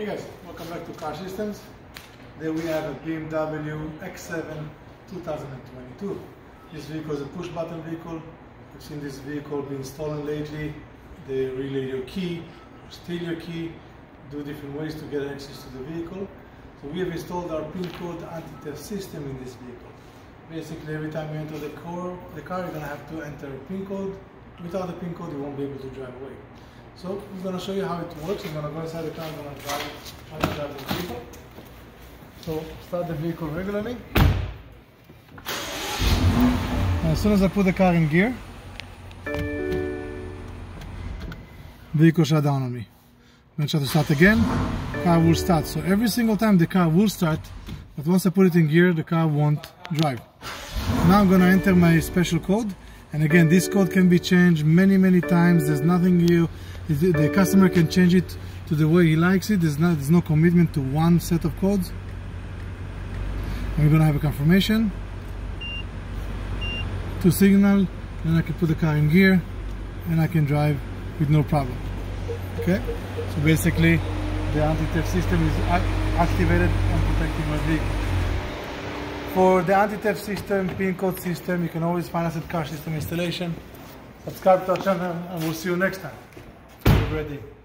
Hey guys, welcome back to Car Systems. Today we have a BMW X7 2022. This vehicle is a push button vehicle. You've seen this vehicle being stolen lately. They relay your key, steal your key, do different ways to get access to the vehicle. So we have installed our PIN code anti-theft system in this vehicle. Basically every time you enter the car you're going to have to enter a PIN code. Without the PIN code you won't be able to drive away. So we're going to show you how it works. I'm going to go inside the car, I'm going to drive the vehicle. So start the vehicle regularly. As soon as I put the car in gear, vehicle shut down on me. I'm going to try to start again, car will start. So every single time the car will start, but once I put it in gear, the car won't drive. Now I'm going to enter my special code. And again, this code can be changed many times. There's nothing the customer can change it to the way he likes it. There's no commitment to one set of codes. And we're gonna have a confirmation to signal, then I can put the car in gear and I can drive with no problem. Okay, so basically the anti-theft system is activated and protecting my vehicle. For the anti-theft system, PIN code system, you can always find us at Car System Installation. Subscribe to our channel and we'll see you next time. Have a great day.